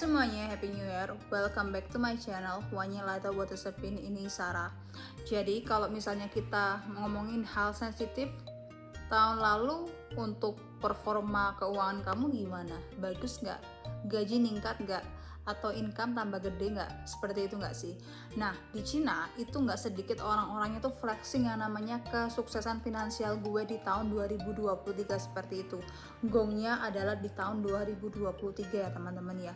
Semuanya, Happy New Year. Welcome back to my channel Wanyelata Watersepin. Ini Sarah. Jadi kalau misalnya kita ngomongin hal sensitif, tahun lalu untuk performa keuangan kamu gimana? Bagus nggak? Gaji ningkat nggak? Atau income tambah gede nggak? Seperti itu nggak sih? Nah, di Cina itu nggak sedikit orang-orangnya tuh flexing yang namanya kesuksesan finansial gue di tahun 2023 seperti itu. Gongnya adalah di tahun 2023 ya teman-teman ya.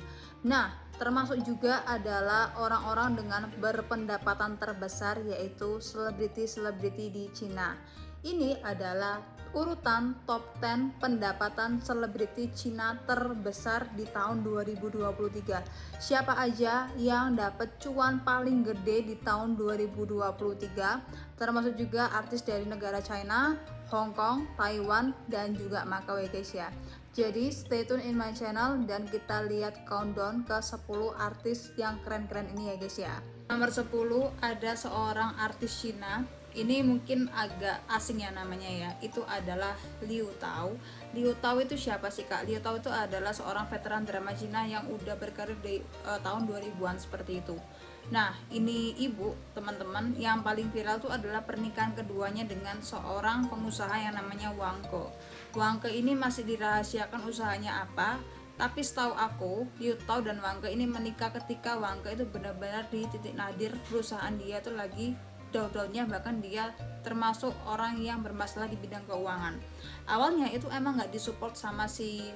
Nah, termasuk juga adalah orang-orang dengan berpendapatan terbesar, yaitu selebriti-selebriti di Cina. Ini adalah urutan top 10 pendapatan selebriti Cina terbesar di tahun 2023. Siapa aja yang dapat cuan paling gede di tahun 2023? Termasuk juga artis dari negara China, Hong Kong, Taiwan, dan juga Macau ya guys ya. Jadi stay tune in my channel dan kita lihat countdown ke 10 artis yang keren-keren ini ya guys ya. Nomor 10 ada seorang artis Cina. Ini mungkin agak asing ya namanya ya. Itu adalah Liu Tao. Liu Tao itu siapa sih Kak? Liu Tao itu adalah seorang veteran drama Cina yang udah berkarir di tahun 2000-an seperti itu. Nah, ini ibu teman-teman yang paling viral tuh adalah pernikahan keduanya dengan seorang pengusaha yang namanya Wang Ke. Wang Ke ini masih dirahasiakan usahanya apa, tapi setahu aku Liu Tao dan Wang Ke ini menikah ketika Wang Ke itu benar-benar di titik nadir, perusahaan dia tuh lagi down-downnya, bahkan dia termasuk orang yang bermasalah di bidang keuangan. Awalnya itu emang nggak disupport sama si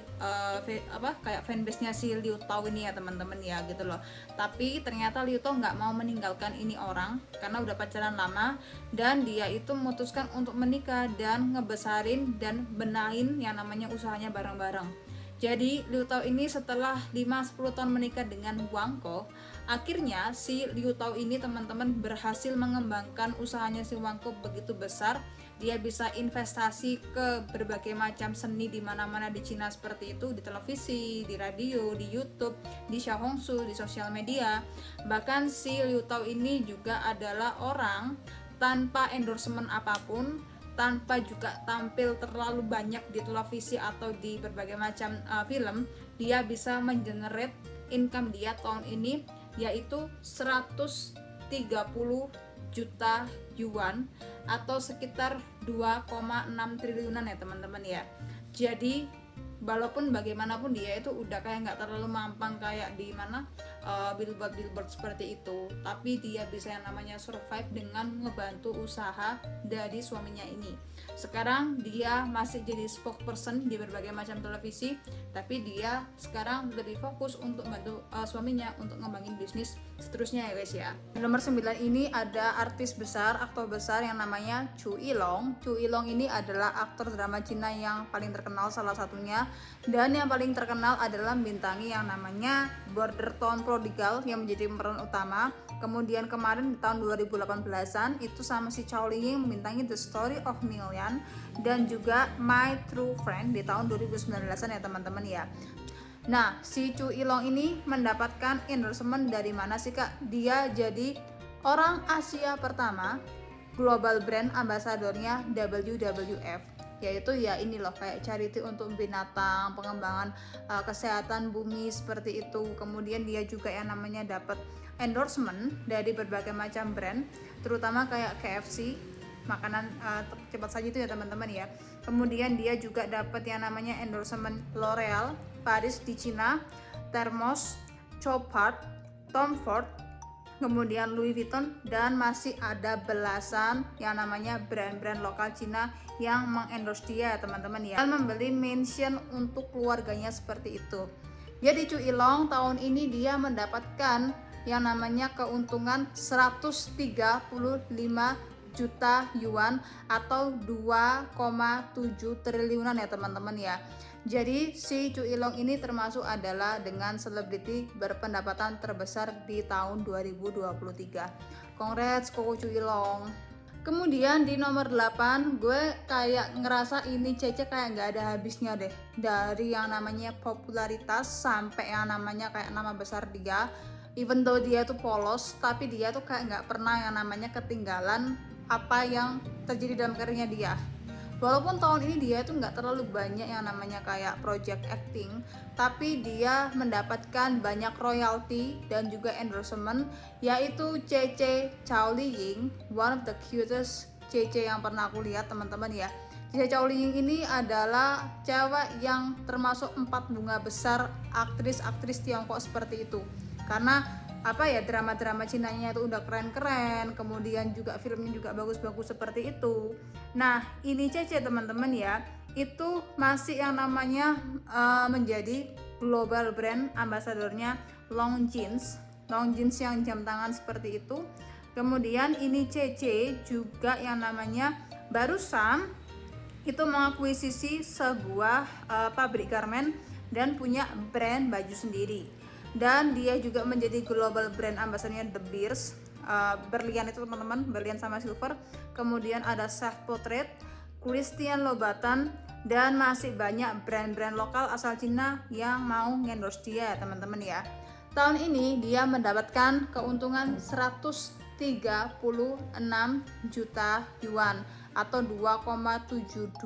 kayak fanbase-nya si Liu Tao ini ya teman-teman ya gitu loh. Tapi ternyata Liu Tao nggak mau meninggalkan ini orang karena udah pacaran lama, dan dia itu memutuskan untuk menikah dan ngebesarin dan benahin yang namanya usahanya bareng-bareng. Jadi Liu Tao ini setelah 5-10 tahun menikah dengan Wang Ke, akhirnya si Liu Tao ini teman-teman berhasil mengembangkan usahanya si Wang Ke begitu besar. Dia bisa investasi ke berbagai macam seni di mana-mana di Cina seperti itu, di televisi, di radio, di YouTube, di Xiaohongshu, di sosial media. Bahkan si Liu Tao ini juga adalah orang tanpa endorsement apapun, tanpa juga tampil terlalu banyak di televisi atau di berbagai macam film, dia bisa mengenerate income dia tahun ini yaitu 130 juta yuan atau sekitar 2,6 triliunan ya teman-teman ya. Jadi walaupun bagaimanapun dia itu udah kayak nggak terlalu mampang kayak di mana billboard seperti itu, tapi dia bisa yang namanya survive dengan ngebantu usaha dari suaminya ini. Sekarang dia masih jadi spokesperson di berbagai macam televisi, tapi dia sekarang lebih fokus untuk membantu suaminya untuk ngembangin bisnis seterusnya ya guys ya. Nomor 9 ini ada artis besar, aktor besar yang namanya Chu Yilong. Chu Yilong ini adalah aktor drama Cina yang paling terkenal salah satunya, dan yang paling terkenal adalah bintangi yang namanya Border Town Prodigal yang menjadi pemeran utama. Kemudian kemarin di tahun 2018an itu sama si Chow Lin membintangi The Story of Million dan juga My True Friend di tahun 2019an ya teman-teman ya. Nah, si Chu Yilong ini mendapatkan endorsement dari mana sih Kak? Dia jadi orang Asia pertama global brand ambassadornya WWF, yaitu ya ini loh kayak charity untuk binatang, pengembangan kesehatan bumi seperti itu. Kemudian dia juga yang namanya dapat endorsement dari berbagai macam brand, terutama kayak KFC, makanan cepat saji itu ya teman-teman ya. Kemudian dia juga dapat yang namanya endorsement L'Oreal Paris di Cina, Thermos, Chopard, Tom Ford, kemudian Louis Vuitton, dan masih ada belasan yang namanya brand-brand lokal Cina yang mengendorse dia teman-teman ya, dan membeli mansion untuk keluarganya seperti itu. Jadi Chu Yilong tahun ini dia mendapatkan yang namanya keuntungan 135 juta yuan atau 2,7 triliunan ya teman-teman ya. Jadi si Chu Yilong ini termasuk adalah dengan selebriti berpendapatan terbesar di tahun 2023. Congrats Koko Chu Yilong. Kemudian di nomor 8 gue kayak ngerasa ini Cece kayak nggak ada habisnya deh, dari yang namanya popularitas sampai yang namanya kayak nama besar dia. Even though dia tuh polos, tapi dia tuh kayak nggak pernah yang namanya ketinggalan apa yang terjadi dalam karirnya dia. Walaupun tahun ini dia itu nggak terlalu banyak yang namanya kayak project acting, tapi dia mendapatkan banyak royalty dan juga endorsement, yaitu Cece Chao Liying, one of the cutest Cece yang pernah aku lihat teman-teman ya. Cece Chao Liying ini adalah cewek yang termasuk 4 bunga besar aktris-aktris Tiongkok seperti itu. Karena apa ya, drama-drama Cinanya itu udah keren-keren, kemudian juga filmnya juga bagus-bagus seperti itu. Nah, ini Cece teman-teman ya, itu masih yang namanya menjadi global brand ambassadornya Longines yang jam tangan seperti itu. Kemudian ini Cece juga yang namanya barusan itu mengakuisisi sebuah pabrik garment dan punya brand baju sendiri. Dan dia juga menjadi global brand ambassadornya The Beers, berlian itu teman-teman, berlian sama silver. Kemudian ada Self Portrait, Christian Louboutin, dan masih banyak brand-brand lokal asal Cina yang mau endorse dia teman-teman ya. Tahun ini dia mendapatkan keuntungan 136 juta yuan atau 2,72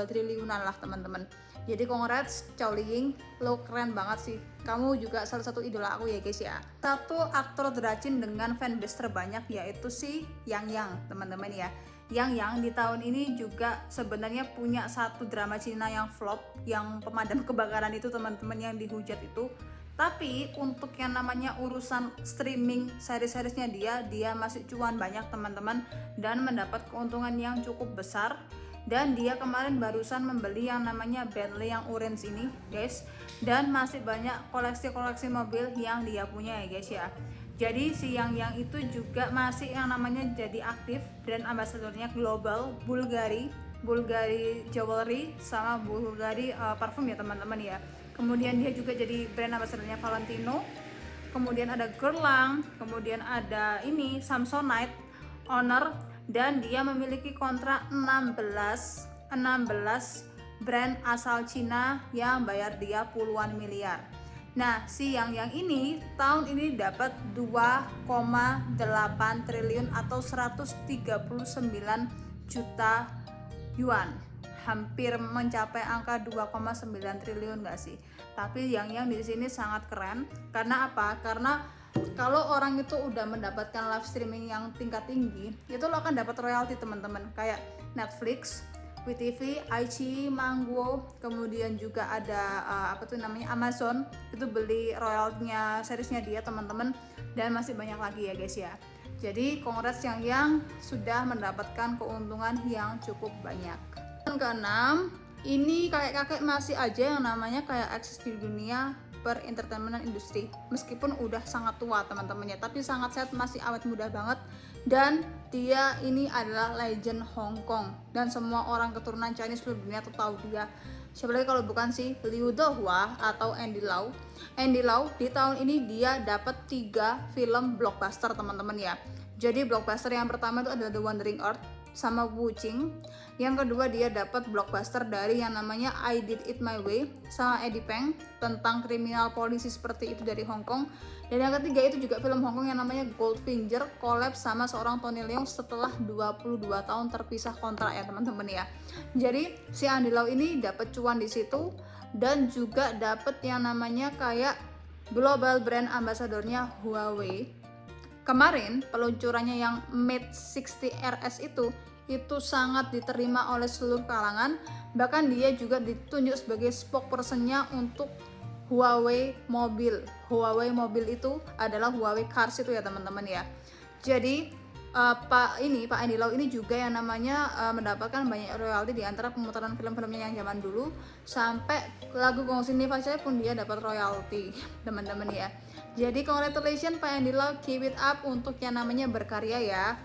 triliunan lah teman-teman. Jadi congrats Chao Liying, lo keren banget sih. Kamu juga salah satu idola aku ya guys ya. Satu aktor Dracin dengan fanbase terbanyak yaitu si Yang teman-teman ya. Yang di tahun ini juga sebenarnya punya satu drama Cina yang flop, yang pemadam kebakaran itu teman-teman, yang dihujat itu. Tapi untuk yang namanya urusan streaming series-seriesnya dia masih cuan banyak teman-teman, dan mendapat keuntungan yang cukup besar. Dan dia kemarin barusan membeli yang namanya Bentley yang orange ini guys, dan masih banyak koleksi-koleksi mobil yang dia punya ya guys ya. Jadi si Yang itu juga masih yang namanya jadi aktif brand ambassadornya global Bulgari Jewelry sama Bulgari parfum ya teman-teman ya. Kemudian dia juga jadi brand ambassadornya Valentino, kemudian ada Guerlain, kemudian ada ini Samsonite, Honor, dan dia memiliki kontrak 16 brand asal Cina yang bayar dia puluhan miliar. Nah, si Yang ini tahun ini dapat 2,8 triliun atau 139 juta yuan. Hampir mencapai angka 2,9 triliun enggak sih? Tapi Yang di sini sangat keren. Karena apa? Karena kalau orang itu udah mendapatkan live streaming yang tingkat tinggi, itu lo akan dapat royalti teman-teman, kayak Netflix, WeTV, iQIYI, Mango, kemudian juga ada Amazon, itu beli royaltinya seriesnya dia teman-teman, dan masih banyak lagi ya guys ya. Jadi congrats Yang sudah mendapatkan keuntungan yang cukup banyak. Dan keenam, ini kakek-kakek masih aja yang namanya kayak eksis di dunia per entertainment industry, meskipun udah sangat tua teman-teman ya, tapi sangat sehat, masih awet muda banget. Dan dia ini adalah legend Hong Kong, dan semua orang keturunan Chinese seluruh dunia tuh tahu dia. Siapa lagi kalau bukan si Liu Dehua atau Andy Lau. Andy Lau di tahun ini dia dapat 3 film blockbuster teman-teman ya. Jadi blockbuster yang pertama itu adalah The Wandering Earth sama Wu Jing. Yang kedua dia dapat blockbuster dari yang namanya I Did It My Way sama Eddie Peng, tentang kriminal polisi seperti itu dari Hong Kong. Dan yang ketiga itu juga film Hong Kong yang namanya Goldfinger, collab sama seorang Tony Leung setelah 22 tahun terpisah kontrak ya teman-teman ya. Jadi si Andy Lau ini dapat cuan di situ, dan juga dapat yang namanya kayak global brand ambassadornya Huawei. Kemarin peluncurannya yang Mate 60 RS itu sangat diterima oleh seluruh kalangan. Bahkan dia juga ditunjuk sebagai spokesperson-nya untuk Huawei Mobil. Huawei Mobil itu adalah Huawei Cars itu ya teman-teman ya. Jadi Pak Andy Lau ini juga yang namanya mendapatkan banyak royalti di antara pemutaran film-filmnya yang zaman dulu, sampai lagu Gongsi Nifa saya pun dia dapat royalti teman-teman ya. Jadi congratulations Pak Andy Lau, keep it up untuk yang namanya berkarya ya.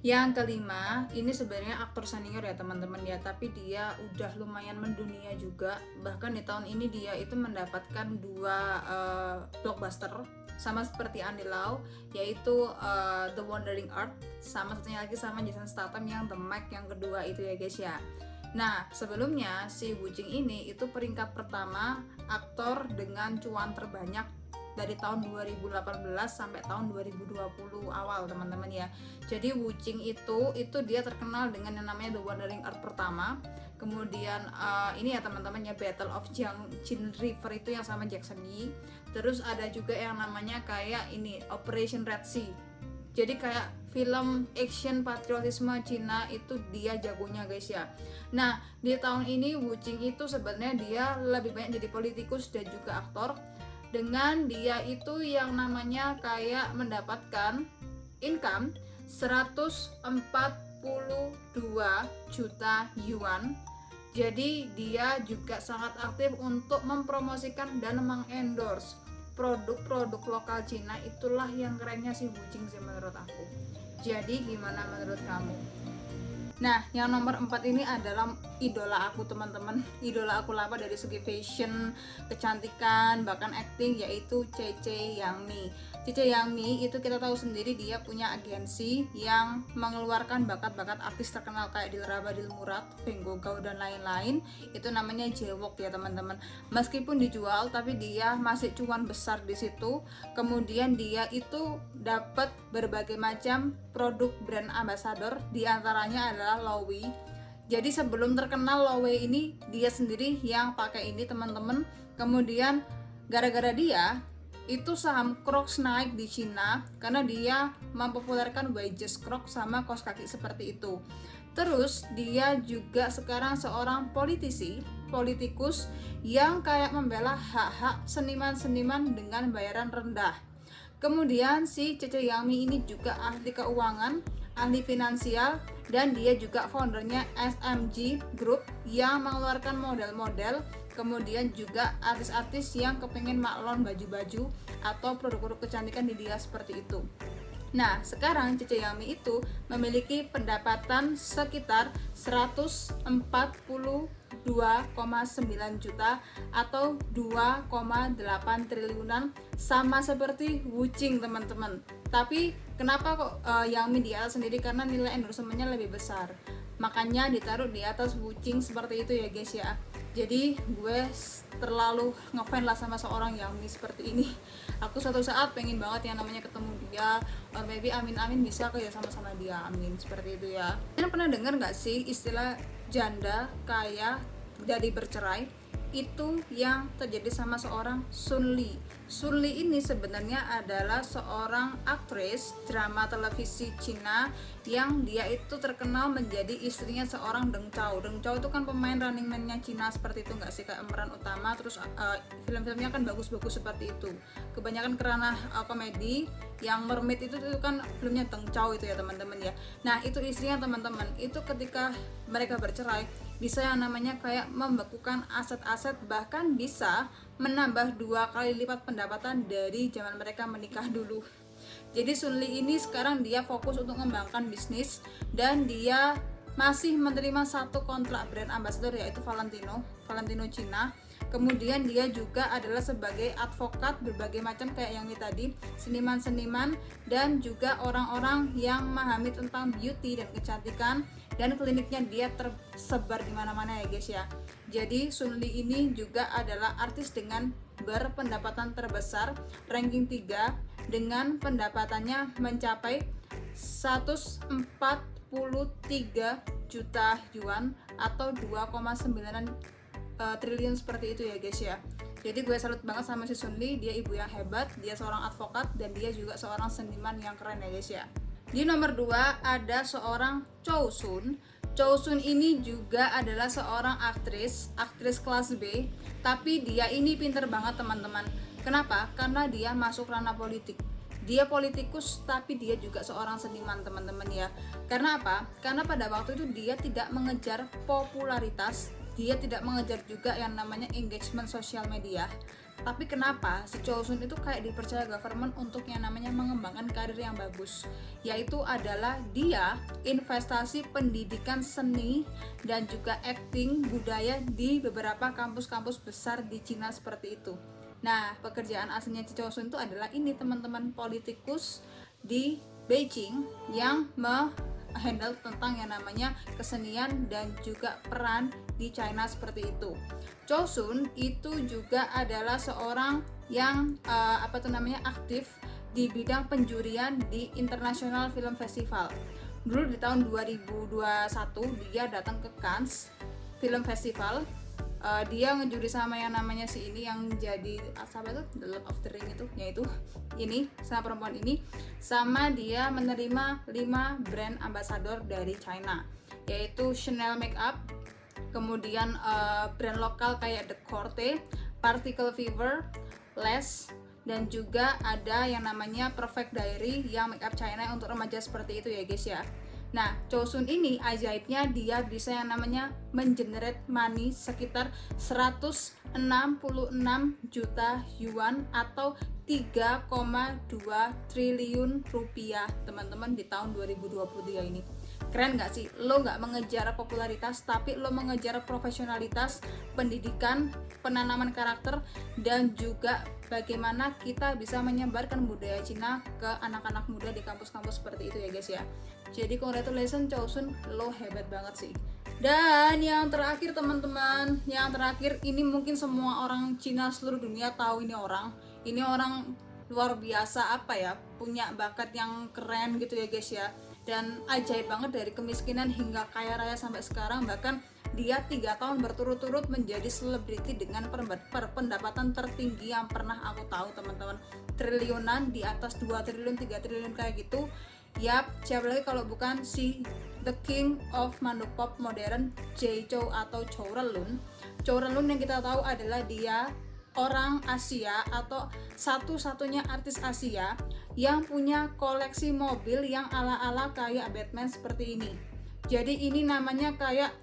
Yang kelima, ini sebenarnya aktor senior ya teman-teman ya, tapi dia udah lumayan mendunia juga. Bahkan di tahun ini dia itu mendapatkan 2 blockbuster sama seperti Andy Lau, yaitu The Wandering Earth, sama satunya lagi sama Jason Statham yang The Meg yang kedua itu ya guys ya. Nah, sebelumnya si Wu Jing ini itu peringkat pertama aktor dengan cuan terbanyak dari tahun 2018 sampai tahun 2020 awal teman-teman ya. Jadi Wu Jing itu dia terkenal dengan yang namanya The Wandering Earth pertama. Kemudian ini ya teman-teman ya, Battle of Jiangxin River itu yang sama Jackson Yi. Terus ada juga yang namanya kayak ini Operation Red Sea. Jadi kayak film action patriotisme Cina itu dia jagonya guys ya. Nah di tahun ini Wu Jing itu sebenarnya dia lebih banyak jadi politikus dan juga aktor, dengan dia itu yang namanya kayak mendapatkan income 142 juta yuan. Jadi dia juga sangat aktif untuk mempromosikan dan mengendorse produk-produk lokal Cina. Itulah yang kerennya si Wu Jing sih menurut aku. Jadi gimana menurut kamu? Nah, yang nomor 4 ini adalah idola aku teman-teman. Idola aku lama dari segi fashion, kecantikan, bahkan acting, yaitu Cece Yangmi. Cece Yangmi itu kita tahu sendiri dia punya agensi yang mengeluarkan bakat-bakat artis terkenal kayak Dilra Badil Murad, Feng Gogao dan lain-lain. Itu namanya Jewok ya teman-teman. Meskipun dijual tapi dia masih cuan besar di situ. Kemudian dia itu dapat berbagai macam produk brand ambassador, diantaranya adalah Loewe. Jadi sebelum terkenal Loewe ini dia sendiri yang pakai ini teman-teman. Kemudian gara-gara dia itu saham Crocs naik di Cina karena dia mempopulerkan wedges Crocs sama kaos kaki seperti itu. Terus dia juga sekarang seorang politikus yang kayak membela hak-hak seniman-seniman dengan bayaran rendah. Kemudian si Cece Yangmi ini juga ahli keuangan, ahli finansial, dan dia juga foundernya SMG Group yang mengeluarkan model-model, kemudian juga artis-artis yang kepengen maklon baju-baju atau produk-produk kecantikan di dia seperti itu. Nah, sekarang Cece Yangmi itu memiliki pendapatan sekitar 142,9 juta atau 2,8 triliunan, sama seperti Wu Jing teman-teman. Tapi kenapa kok Yangmi di atas sendiri? Karena nilai endorsementnya lebih besar, makanya ditaruh di atas Wu Jing seperti itu ya guys ya. Jadi gue terlalu ngefans lah sama seorang Yangmi seperti ini. Aku suatu saat pengen banget yang namanya ketemu dia, or maybe amin-amin bisa kayak sama-sama dia, amin, seperti itu ya. Kalian pernah dengar nggak sih istilah janda kaya dari bercerai? Itu yang terjadi sama seorang Sun Li. Sun Li ini sebenarnya adalah seorang aktris drama televisi Cina yang dia itu terkenal menjadi istrinya seorang Deng Chao. Deng Chao itu kan pemain Running Man-nya Cina seperti itu nggak sih, kayak pemeran utama. Terus film-filmnya kan bagus-bagus seperti itu. Kebanyakan kerana komedi. Yang Mermaid itu kan filmnya Deng Chao itu ya teman-teman ya. Nah itu istrinya teman-teman. Itu ketika mereka bercerai bisa yang namanya kayak membekukan aset-aset, bahkan bisa menambah 2 kali lipat pendapatan dari zaman mereka menikah dulu. Jadi Sun Li ini sekarang dia fokus untuk mengembangkan bisnis dan dia masih menerima 1 kontrak brand ambassador yaitu Valentino Cina. Kemudian dia juga adalah sebagai advokat berbagai macam kayak yang ini tadi, seniman-seniman dan juga orang-orang yang memahami tentang beauty dan kecantikan, dan kliniknya dia tersebar di mana-mana ya guys ya. Jadi Sun Li ini juga adalah artis dengan berpendapatan terbesar, ranking 3 dengan pendapatannya mencapai 143 juta yuan atau 2,9 triliun seperti itu ya guys ya. Jadi gue salut banget sama si Sun Li, dia ibu yang hebat, dia seorang advokat dan dia juga seorang seniman yang keren ya guys ya. Di nomor 2 ada seorang Chow Sun. Chow Sun ini juga adalah seorang aktris kelas B, tapi dia ini pinter banget teman-teman. Kenapa? Karena dia masuk ranah politik. Dia politikus tapi dia juga seorang seniman teman-teman ya. Karena apa? Karena pada waktu itu dia tidak mengejar popularitas, dia tidak mengejar juga yang namanya engagement sosial media. Tapi kenapa si Chow Sun itu kayak dipercaya government untuk yang namanya mengembangkan karir yang bagus, yaitu adalah dia investasi pendidikan seni dan juga acting budaya di beberapa kampus-kampus besar di Cina seperti itu. Nah, pekerjaan aslinya Chow Sun itu adalah ini teman-teman, politikus di Beijing yang handle tentang yang namanya kesenian dan juga peran di China seperti itu. Chosun itu juga adalah seorang yang aktif di bidang penjurian di International Film Festival. Dulu di tahun 2021 dia datang ke Cannes Film Festival. Dia ngejuri sama yang namanya si ini yang jadi The Lord of the Ring yaitu ini sama perempuan ini, sama dia menerima 5 brand ambassador dari China, yaitu Chanel Makeup, kemudian brand lokal kayak The Corte, Particle Fever, Les, dan juga ada yang namanya Perfect Diary yang makeup China untuk remaja seperti itu ya guys ya. Nah, Chosun ini ajaibnya dia bisa yang namanya mengenerate money sekitar 166 juta yuan atau 3,2 triliun rupiah teman-teman di tahun 2023 ini. Keren gak sih? Lo gak mengejar popularitas, tapi lo mengejar profesionalitas, pendidikan, penanaman karakter, dan juga bagaimana kita bisa menyebarkan budaya Cina ke anak-anak muda di kampus-kampus seperti itu ya guys ya. Jadi congratulations Chosun, lo hebat banget sih. Dan yang terakhir teman-teman, yang terakhir ini mungkin semua orang Cina seluruh dunia tahu ini orang luar biasa punya bakat yang keren gitu ya guys ya. Dan ajaib banget dari kemiskinan hingga kaya raya sampai sekarang, bahkan dia 3 tahun berturut-turut menjadi selebriti dengan pendapatan tertinggi yang pernah aku tahu teman-teman, triliunan, di atas 2 triliun 3 triliun kayak gitu. Yap, siapa lagi kalau bukan si The King of Mandopop modern, Jay Chou atau Chow Relun. Chow Relun yang kita tahu adalah dia orang Asia atau satu-satunya artis Asia yang punya koleksi mobil yang ala-ala kayak Batman seperti ini. Jadi ini namanya kayak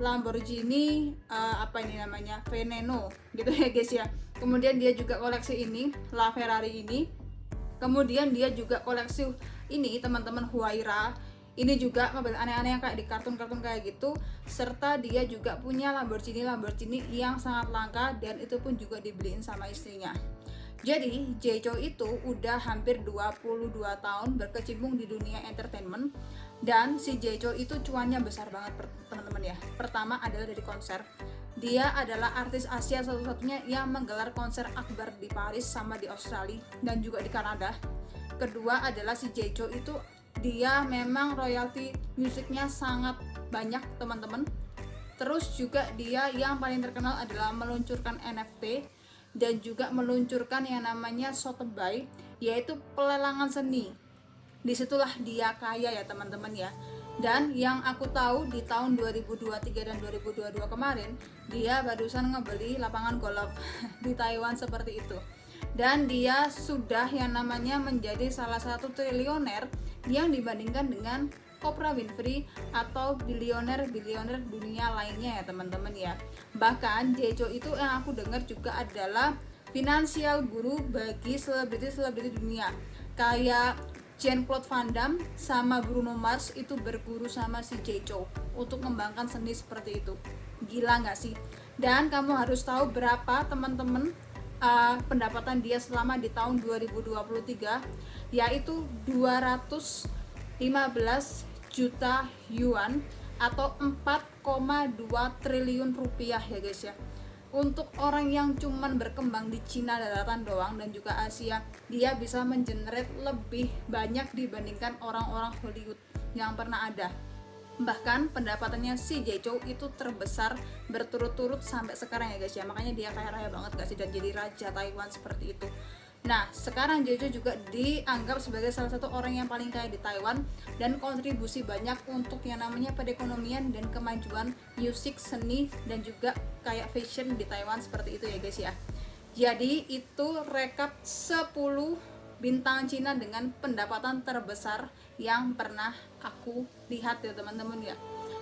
Lamborghini Veneno gitu ya guys ya. Kemudian dia juga koleksi ini Ferrari ini. Kemudian dia juga koleksi ini teman-teman Huayra. Ini juga mobil aneh-aneh yang kayak di kartun-kartun kayak gitu. Serta dia juga punya Lamborghini yang sangat langka dan itu pun juga dibeliin sama istrinya. Jadi Jay Chou itu udah hampir 22 tahun berkecimpung di dunia entertainment. Dan si Jay Chou itu cuannya besar banget teman-teman ya. Pertama adalah dari konser. Dia adalah artis Asia satu-satunya yang menggelar konser akbar di Paris sama di Australia dan juga di Kanada. Kedua adalah si Jay Chou itu dia memang royalti musiknya sangat banyak teman-teman. Terus juga dia yang paling terkenal adalah meluncurkan NFT dan juga meluncurkan yang namanya Sotheby, yaitu pelelangan seni. Disitulah dia kaya ya teman-teman ya. Dan yang aku tahu di tahun 2023 dan 2022 kemarin dia barusan ngebeli lapangan golf di Taiwan seperti itu. Dan dia sudah yang namanya menjadi salah satu triliuner yang dibandingkan dengan Oprah Winfrey atau bilioner dunia lainnya ya teman-teman ya. Bahkan Jay Chou itu yang aku dengar juga adalah finansial guru bagi selebriti dunia. Kayak Jean-Claude Van Damme sama Bruno Mars itu berguru sama si Jay Chou untuk mengembangkan seni seperti itu. Gila nggak sih? Dan kamu harus tahu berapa teman-teman pendapatan dia selama di tahun 2023, yaitu 215 juta yuan atau 4,2 triliun rupiah ya guys ya. Untuk orang yang cuman berkembang di Cina daratan doang dan juga Asia, dia bisa mengenerate lebih banyak dibandingkan orang-orang Hollywood yang pernah ada. Bahkan pendapatannya si Jay Chou itu terbesar berturut-turut sampai sekarang ya guys ya. Makanya dia kaya raya banget gak sih dan jadi raja Taiwan seperti itu. Nah, sekarang Jay Chou juga dianggap sebagai salah satu orang yang paling kaya di Taiwan dan kontribusi banyak untuk yang namanya perekonomian dan kemajuan musik, seni, dan juga kayak fashion di Taiwan seperti itu ya guys ya. Jadi itu rekap 10 bintang Cina dengan pendapatan terbesar yang pernah aku lihat ya teman-teman ya.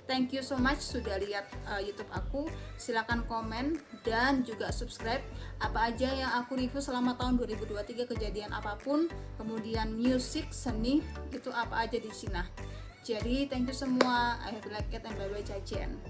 Thank you so much sudah lihat YouTube aku. Silakan komen dan juga subscribe apa aja yang aku review selama tahun 2023, kejadian apapun, kemudian musik, seni, itu apa aja di Cina. Jadi thank you semua. I hope you like it and bye bye, Cai Cian.